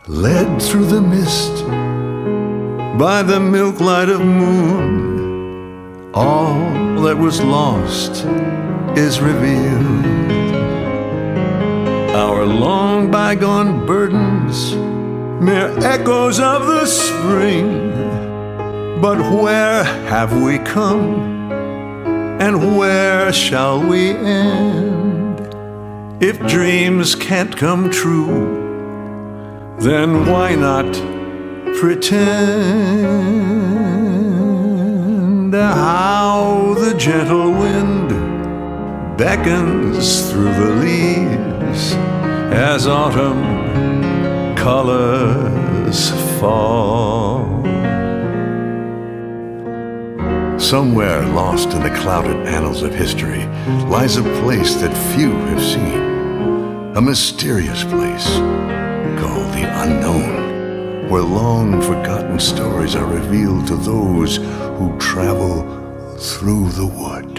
led through the mist by the milk light of moon, all that was lost is revealed. Our long bygone burdens, mere echoes of the spring. But where have we come, and where shall we end? If dreams can't come true, then why not pretend? How the gentle wind beckons through the leaves as autumn colors fall. Somewhere lost in the clouded annals of history lies a place that few have seen, a mysterious place called the unknown, where long-forgotten stories are revealed to those who travel through the wood.